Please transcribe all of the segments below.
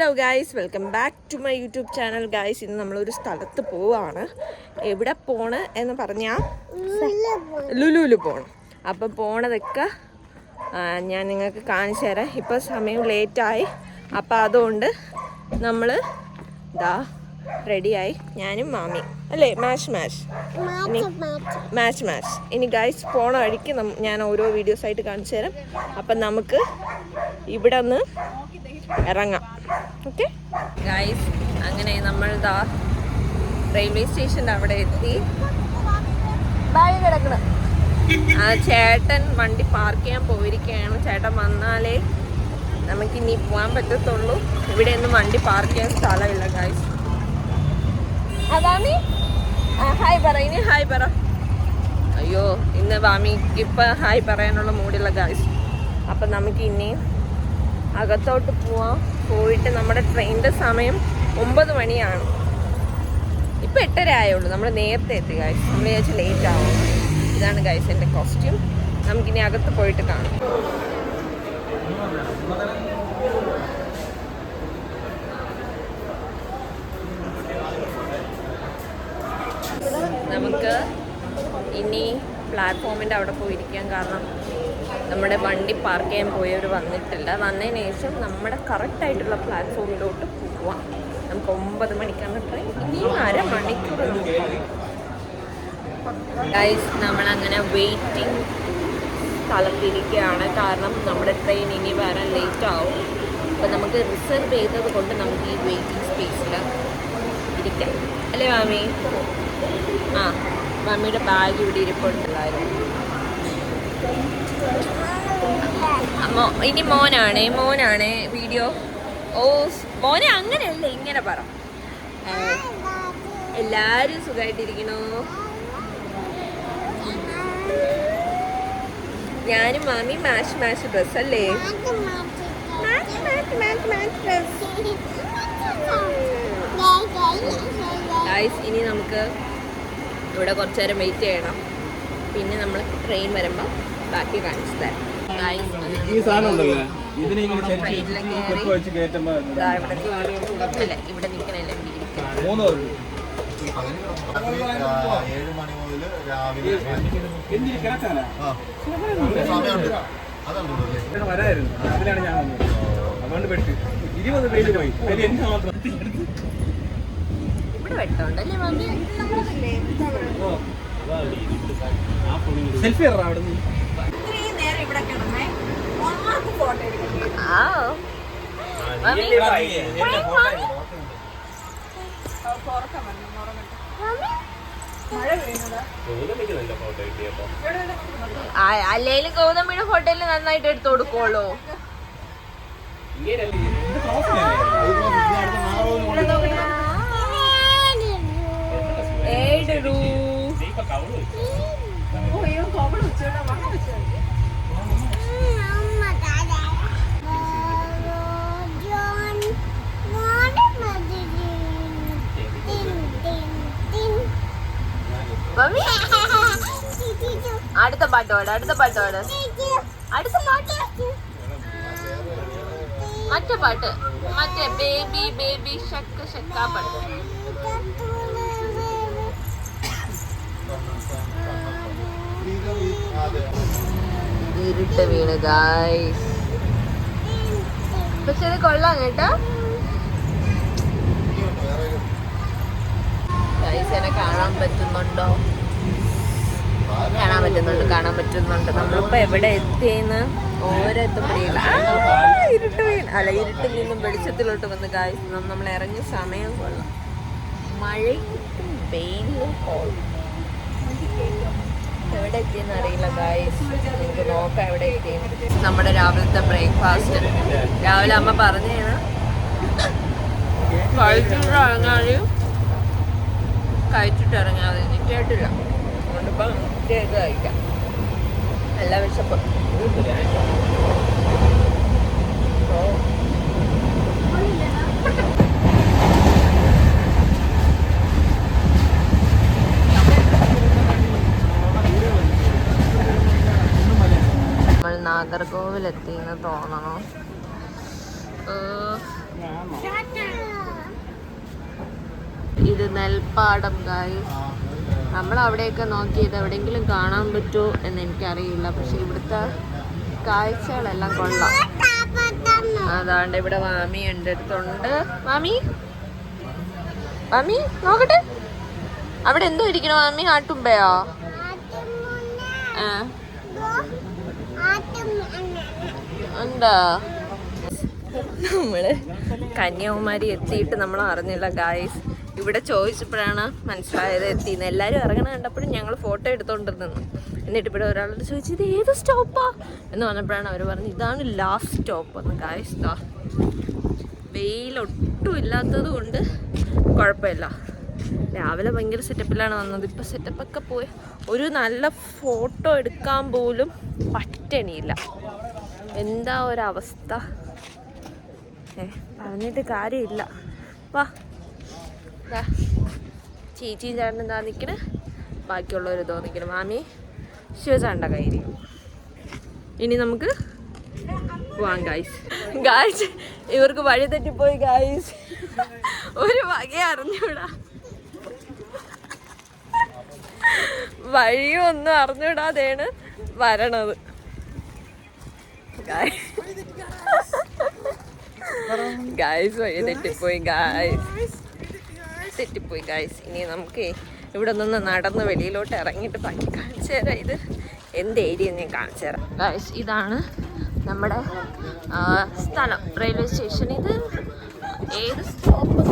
Hello guys, welcome back to my YouTube channel. Guys, ഇന്ന് നമ്മളൊരു സ്ഥലത്ത് പോവാണ്. എവിടെ പോണ് എന്ന് പറഞ്ഞാൽ ലുലുവിൽ പോകണം. അപ്പം പോണതൊക്കെ ഞാൻ നിങ്ങൾക്ക് കാണിച്ചു തരാം. ഇപ്പോൾ സമയം ലേറ്റായി, അപ്പം അതുകൊണ്ട് നമ്മൾ റെഡിയായി, ഞാനും മാമി അല്ലേ. മാച്ച് ഇനി ഗായ്സ് പോണ വഴിക്ക് ഞാൻ ഓരോ വീഡിയോസായിട്ട് കാണിച്ചു തരാം. അപ്പം നമുക്ക് ഇവിടെ ഒന്ന് ഇറങ്ങാം. ഓക്കെ ഗായ്സ്, അങ്ങനെ നമ്മൾ റെയിൽവേ സ്റ്റേഷൻ്റെ അവിടെ എത്തി. കിടക്കണം. ആ ചേട്ടൻ വണ്ടി പാർക്ക് ചെയ്യാൻ പോയിരിക്കുകയാണ്. ചേട്ടൻ വന്നാലേ നമുക്കിനി പോകാൻ പറ്റത്തുള്ളൂ. ഇവിടെ ഒന്നും വണ്ടി പാർക്ക് ചെയ്യാൻ സ്ഥലമില്ല ഗായ്സ്. അതാമി ഹായ് പറ, ഇനി ഹായ് പറ. അയ്യോ, ഇന്ന് വാമിക്ക് ഇപ്പം ഹായ് പറയാനുള്ള മൂഡില്ല ഗായ്സ്. അപ്പം നമുക്ക് ഇനി അകത്തോട്ട് പോയിട്ട് നമ്മുടെ ട്രെയിനിൻ്റെ സമയം 9 മണിയാണ്. ഇപ്പം 8:30 ആയുള്ളൂ. നമ്മൾ നേരത്തെ എത്തി ഗായ്സ്. നമ്മൾ വിചാരിച്ച് ലേറ്റ് ആവും. ഇതാണ് ഗായ്സ് എൻ്റെ കോസ്റ്റ്യൂം. നമുക്കിനി അകത്ത് പോയിട്ട് കാണാം. നമുക്ക് ഇനി പ്ലാറ്റ്ഫോമിൻ്റെ അവിടെ പോയിരിക്കാം. കാരണം നമ്മുടെ വണ്ടി പാർക്ക് ചെയ്യാൻ പോയവർ വന്നിട്ടില്ല. വന്നതിന് ശേഷം നമ്മുടെ കറക്റ്റായിട്ടുള്ള പ്ലാറ്റ്ഫോമിലോട്ട് പോവാം. നമുക്ക് 9 മണിക്കാണ് ട്രെയിൻ. ഇനി 1/2 മണിക്കൂർ ഗൈസ്. നമ്മളങ്ങനെ വെയിറ്റിംഗ് സ്ഥലത്തിരിക്കുകയാണ്. കാരണം നമ്മുടെ ട്രെയിൻ ഇനി വരാൻ ലേറ്റ് ആവും. അപ്പോൾ നമുക്ക് റിസർവ് ചെയ്തത് കൊണ്ട് നമുക്ക് ഈ വെയിറ്റിംഗ് സ്പേസിൽ ഇരിക്കാം അല്ലേ മാമി? ആ, മമ്മിയുടെ ബാഗ് ഇവിടെ ഇരിപ്പുണ്ടായിരുന്നു. ഇനി മോനാണേ വീഡിയോ. ഓ മോനെ, അങ്ങനെയല്ലേ, ഇങ്ങനെ പറ. എല്ലാരും സുഖമായിട്ടിരിക്കണോ? ഞാനും മാമി മാച്ച് ഡ്രസ് അല്ലേ? ഗൈസ്, ഇനി നമുക്ക് ഇവിടെ കുറച്ചു നേരം വെയിറ്റ് ചെയ്യണം. പിന്നെ നമ്മൾ ട്രെയിൻ വരുമ്പോൾ ബാക്കി കാണിച്ചു തരാം. ഇവിടെ നിൽക്കണല്ലേ. 7 മണി മുതൽ രാവിലെ വരായിരുന്നു. അതിലാണ് ഞാൻ വന്നത്. അതുകൊണ്ട് പെട്ട് 20 പേര് പോയി. ഇവിടെ വെട്ടമുണ്ടല്ലേ മമ്മി? സെൽഫി അവിടെ നിന്ന് ഇവിടെ കിടന്നേ ഫോട്ടോ എടുക്കണം. അല്ലേലും ഗൗതമിയുടെ ഫോട്ടോയിൽ നന്നായിട്ട് എടുത്തു കൊടുക്കുള്ളൂ. അടുത്ത പാട്ടോട് മറ്റേ പാട്ട്, മറ്റേ ബേബി ഷക്കാ പാട്ട്. ഇരുട്ട് വീണ് ഗായ്സ്. പക്ഷെ ഇത് കൊള്ളാം കേട്ടോ ഗായ്സ്. എന്നെ കാണാൻ പറ്റുന്നുണ്ടോ? കാണാൻ പറ്റുന്നുണ്ട്. നമ്മളിപ്പോൾ എവിടെ എത്തിയെന്ന് ഓരോരുത്തർ പിടിയില്ല. ഇരുട്ടിൽ നിന്നും വെളിച്ചത്തിലോട്ട് വന്ന് ഗായ്സ്. നമ്മൾ ഇറങ്ങിയ സമയം കൊള്ളാം. മഴയ്ക്കും വെയിലും എവിടെ എത്തിയെന്ന് അറിയില്ല ഗായ്സ്. നമുക്ക് നോക്കാം എവിടെ എത്തിയെന്ന്. നമ്മുടെ രാവിലത്തെ ബ്രേക്ക്ഫാസ്റ്റ് രാവിലെ അമ്മ പറഞ്ഞാണ് കഴിച്ചിട്ട് ഇറങ്ങാതെ. കേട്ടില്ല. അതുകൊണ്ടിപ്പം കേക്ക് കഴിക്കാം. നല്ല വിശപ്പ്. നമ്മൾ നാഗർകോവിലെത്തിയെന്ന് തോന്നണം. ഇത് നെൽപ്പാടം ഗായ്സ്. നമ്മൾ അവിടെയൊക്കെ നോക്കി ഇത് എവിടെയെങ്കിലും കാണാൻ പറ്റുമോ എന്ന് എനിക്കറിയില്ല. പക്ഷെ ഇവിടുത്തെ കാഴ്ചകളെല്ലാം കൊള്ളാം. അതാണ്ട് ഇവിടെ മാമി എൻ്റെ അടുത്തുണ്ട്. മാമി മാമി നോക്കട്ടെ, അവിടെ എന്തോ ഇരിക്കണോ മാമി? ആട്ടുമ്പയോ? എന്താ? നമ്മള് കന്യാകുമാരി എത്തിയിട്ട് നമ്മൾ അറിഞ്ഞില്ല ഗായ്സ്. ഇവിടെ ചോദിച്ചപ്പോഴാണ് മനസ്സിലായത് എത്തിയെന്ന്. എല്ലാവരും ഇറങ്ങണ കണ്ടപ്പോഴും ഞങ്ങൾ ഫോട്ടോ എടുത്തോണ്ടിരുന്നു. എന്നിട്ട് ഇവിടെ ഒരാളോട് ചോദിച്ചു ഇത് ഏത് സ്റ്റോപ്പാ എന്ന് പറഞ്ഞപ്പോഴാണ് അവർ പറഞ്ഞത് ഇതാണ് ലാസ്റ്റ് സ്റ്റോപ്പ് എന്ന്. ഗായ്സ് വെയിലൊട്ടും ഇല്ലാത്തത് കൊണ്ട് കുഴപ്പമില്ല. രാവിലെ ഭയങ്കര സെറ്റപ്പിലാണ് വന്നത്. ഇപ്പം സെറ്റപ്പൊക്കെ പോയി ഒരു നല്ല ഫോട്ടോ എടുക്കാൻ പോലും പറ്റണില്ല. എന്താ ഒരവസ്ഥ, പറഞ്ഞിട്ട് കാര്യമില്ല. വാ ചേച്ചിയും ചേട്ടൻ എന്താ നിൽക്കണേ, ബാക്കിയുള്ളവർ ഇതോ നിൽക്കണം. മാമി ശിവചാണ്ട കയ്യിൽ. ഇനി നമുക്ക് പോവാം ഗായ്സ്. ഗായ്സ് ഇവർക്ക് വഴി തെറ്റിപ്പോയി ഗായ്സ്. ഒരു വക അറിഞ്ഞൂടാ, വഴിയും ഒന്നും അറിഞ്ഞൂടാതെയാണ് വരണത്. ഗായ്സ് വഴി തെറ്റിപ്പോയി ഗായ്സ്. ഇനി നമുക്ക് ഇവിടെ നിന്ന് നടന്ന് വെളിയിലോട്ട് ഇറങ്ങിയിട്ട് ബാക്കി കാണിച്ചു തരാം. ഇത് എന്ത് ഏരിയ ഞാൻ കാണിച്ചു തരാം ഗായ്സ്. ഇതാണ് നമ്മുടെ സ്ഥലം, റെയിൽവേ സ്റ്റേഷൻ. ഇത് ഏത് സ്റ്റോപ്പ്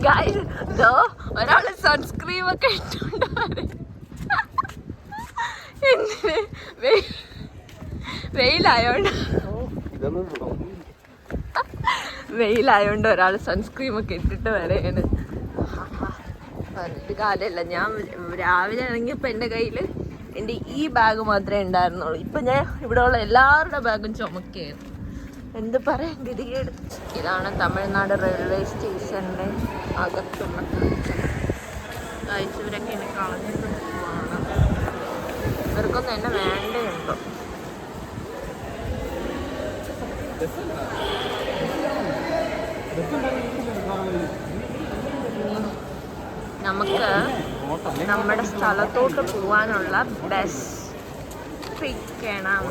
ഗായ്സ്? ഒരാള് സൺസ്ക്രീം ഒക്കെ ഇട്ടുകൊണ്ട് എന്തിന്? വെയിലായോണ്ട് ഒരാൾ സൺസ്ക്രീം ഒക്കെ ഇട്ടിട്ട് വരെയാണ്. പറഞ്ഞിട്ട് കാര്യമില്ല. ഞാൻ രാവിലെ ഇറങ്ങിയപ്പോൾ എൻ്റെ കയ്യിൽ എൻ്റെ ഈ ബാഗ് മാത്രമേ ഉണ്ടായിരുന്നുള്ളൂ. ഇപ്പം ഞാൻ ഇവിടെ ഉള്ള എല്ലാവരുടെ ബാഗും ചുമക്കുകയായിരുന്നു. എന്ത് പറയാൻ ഗതികേട്. ഇതാണ് തമിഴ്നാട് റെയിൽവേ സ്റ്റേഷൻ്റെ അകത്തുള്ള കാഴ്ചവരൊക്കെ എന്നെ കളഞ്ഞിട്ട് പോവാണ്. ഇവർക്കൊന്നും എന്നെ വേണ്ടയുണ്ടോ? നമുക്ക് നമ്മുടെ സ്ഥലത്തോട്ട് പോവാനുള്ള ബസ് പിടിക്കണം.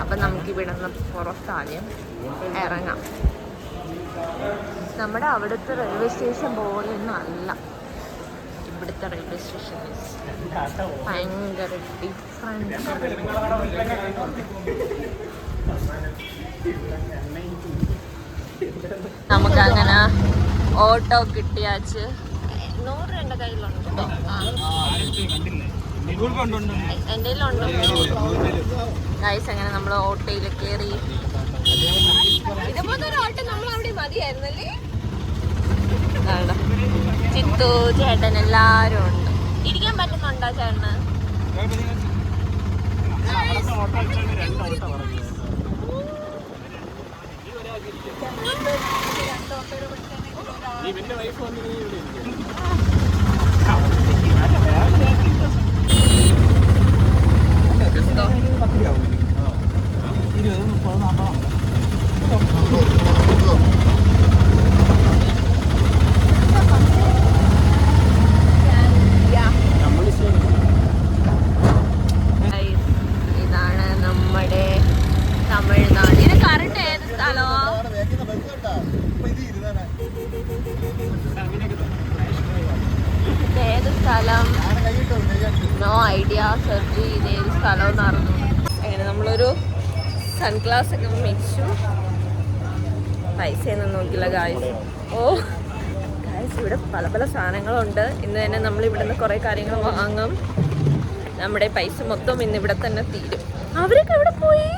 അപ്പം നമുക്ക് ഇവിടെ നിന്ന് പുറത്താദ്യം ഇറങ്ങാം. നമ്മുടെ അവിടുത്തെ റെയിൽവേ സ്റ്റേഷൻ പോലെയൊന്നും അല്ല ഇവിടുത്തെ റെയിൽവേ സ്റ്റേഷൻ. ഭയങ്കര ഡിഫറെൻറ്റ്. നമുക്കങ്ങനെ ഓട്ടോ കിട്ടിയാച്ച് 100 എൻ്റെ കയ്യിലുണ്ട് കേട്ടോ. എൻ്റെ കയ്യിലുണ്ട് ഗൈസ്. അങ്ങനെ നമ്മൾ ഓട്ടോയിൽ കയറി. ഇതുപോലെ ഒരു ഓട്ടോ നമ്മൾ അവിടെ മതിയായിരുന്നല്ലേ. ചിത്തു ചേട്ടൻ എല്ലാരും ഉണ്ട്. ഇരിക്കാൻ പറ്റുന്നുണ്ടോ ചേട്ടന്? ഇതാണ് നമ്മുടെ തമിഴ്നാട്. ഇത് കറക്റ്റ് ഏത് സ്ഥലമാണ്? ഏത് സ്ഥലം? No idea. സെർച്ച് ചെയ്ത് ഏത് സ്ഥലം എന്ന് അറിഞ്ഞു. അങ്ങനെ നമ്മളൊരു സൺഗ്ലാസ് ഒക്കെ മേടിച്ചു. പൈസയൊന്നും നോക്കില്ല ഗായ്സ്. ഓ ഗായ്സ്, ഇവിടെ പല പല സാധനങ്ങളുണ്ട്. ഇന്ന് തന്നെ നമ്മൾ ഇവിടെ നിന്ന് കുറേ കാര്യങ്ങൾ വാങ്ങും. നമ്മുടെ പൈസ മൊത്തം ഇന്ന് ഇവിടെ തന്നെ തീരും. അവരൊക്കെ എവിടെ പോയി?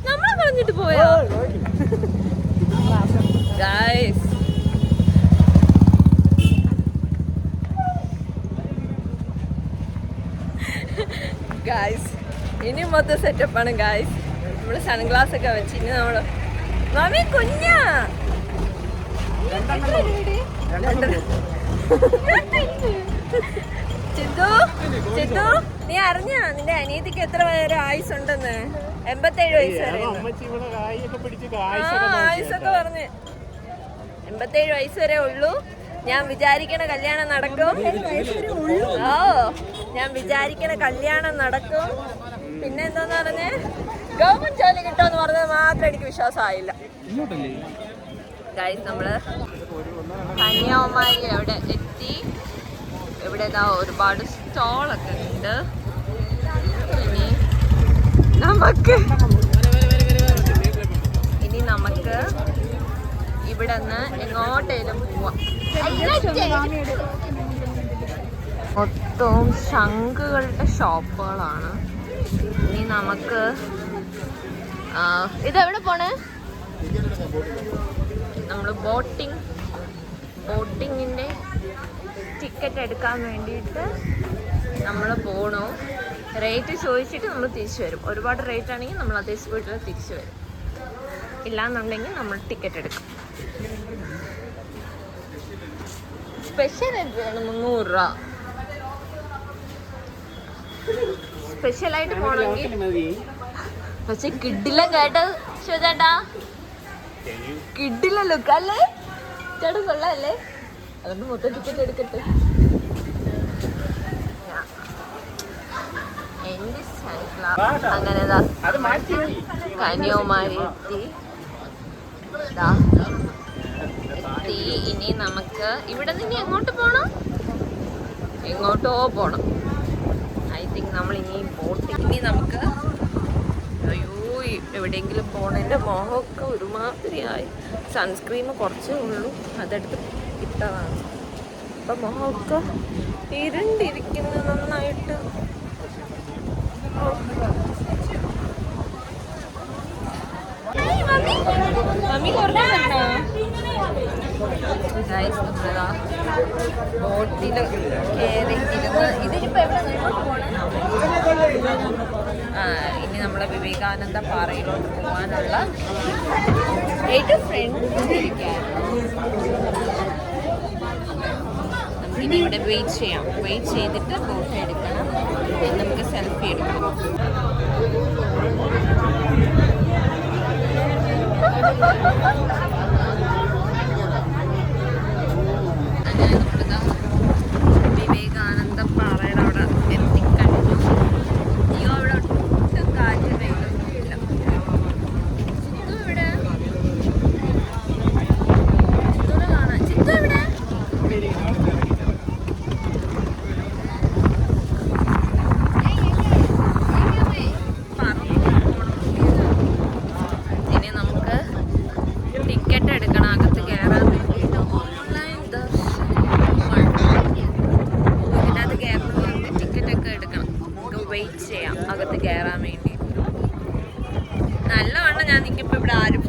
നമ്മളെ കളഞ്ഞിട്ട് പോയോ ഗായ്സ്? ഗായ്സ് ഇനി മൊത്തം സെറ്റപ്പാണ് ഗായ്സ്. നമ്മൾ സൺഗ്ലാസ് ഒക്കെ വെച്ച് ഇനി നമ്മള് മാമി കുഞ്ഞാ ചിത്തു ചിത്തു, നീ അറിഞ്ഞ നിന്റെ അനിയത്തിക്ക് എത്ര പേര് ആയുസ് ഉണ്ടെന്ന്? 87 വയസ്സ് വരെ അമ്മച്ചി ഇവിടെ കായൊക്കെ പിടിച്ച് ആയുസൊക്കെ പറഞ്ഞ് 87 വയസ്സ് വരെ ഉള്ളൂ. ഞാൻ വിചാരിക്കണ കല്യാണം നടക്കും. ഓ ഞാൻ വിചാരിക്കണ കല്യാണം നടക്കും. പിന്നെ എന്താന്ന് പറഞ്ഞ് ഗവൺമെന്റ് ജോലി കിട്ടുമെന്ന് പറഞ്ഞത് മാത്രം എനിക്ക് വിശ്വാസമായില്ല. ഗൈസ് നമ്മള് കന്യാകുമാരി അവിടെ എത്തി. ഇവിടെ ഒരുപാട് സ്റ്റോളൊക്കെ ഉണ്ട്. ഇനി നമുക്ക് ഇവിടെ നിന്ന് എങ്ങോട്ടേലും പോവാം. മൊത്തവും ശംഖുകളുടെ ഷോപ്പുകളാണ്. ഇനി നമുക്ക് ഇതെവിടെ പോണേ? നമ്മൾ ബോട്ടിങ്ങിൻ്റെ ടിക്കറ്റ് എടുക്കാൻ വേണ്ടിയിട്ട് നമ്മൾ പോകണു. റേറ്റ് ചോദിച്ചിട്ട് നമ്മൾ തിരിച്ചു വരും. ഒരുപാട് റേറ്റ് ആണെങ്കിൽ നമ്മൾ അതേ സ്പീഡിൽ തിരിച്ചു വരും. ഇല്ലാന്നുണ്ടെങ്കിൽ നമ്മൾ ടിക്കറ്റ് എടുക്കും. സ്പെഷ്യൽ എത്രയാണ്? 300 രൂപ. സ്പെഷ്യലായിട്ട് പോകണമെങ്കിൽ പക്ഷെ കിഡില്ല കേട്ടോ ചേട്ടാ. കിഡില്ല ലുക്ക് അല്ലേ ചേട്ടൻ? കൊള്ളാല്ലേ? അതുകൊണ്ട് മൊത്തം ടിക്കറ്റ് എടുക്കട്ടെ. അങ്ങനെ കന്യാകുമാരി എത്തി. ഇനി നമുക്ക് ഇവിടെ നിന്ന് എങ്ങോട്ട് പോണം? എങ്ങോട്ടോ പോണം. ഐ തിങ്ക് നമ്മൾ ഇനി നമുക്ക് എവിടെയെങ്കിലും പോണതിൻ്റെ മോഹമൊക്കെ ഒരുമാതിരിയായി. സൺസ്ക്രീം കുറച്ചേ ഉള്ളൂ, അതെടുത്ത് ഇട്ടതാണ്. അപ്പം മോഹമൊക്കെ ഇരുണ്ടിരിക്കുന്നത് നന്നായിട്ട്. മമ്മി കുറഞ്ഞ ബോട്ടിൽ കയറി ഇരുന്ന് ഇതിനിപ്പോൾ എവിടെ പോകണം? ഇനി നമ്മളെ വിവേകാനന്ദ പാറയിലോട്ട് പോകാനുള്ള ഏറ്റവും ഫ്രണ്ടിലിരിക്കാൻ. നമുക്കിനി ഇവിടെ വെയിറ്റ് ചെയ്യാം. വെയിറ്റ് ചെയ്തിട്ട് ഫോട്ടോ എടുക്കണം. നമുക്ക് സെൽഫി എടുക്കണം. അങ്ങനെ നമ്മളിതാ വിവേകാനന്ദ പാറയുടെ അവിടെ എത്തിക്കഴിഞ്ഞു. അയ്യോ അവിടെ ഒട്ടും കാറ്റ് വെയിലൊന്നുമില്ല. ചിത്തു ഇവിടെ ചിത്തൂരെ കാണാം. ചിത്തു ഇവിടെ അകത്ത് കയറാൻ വേണ്ടി. നല്ലവണ്ണം ഞാൻ നിൽക്കുമ്പോൾ ഇവിടെ ആരും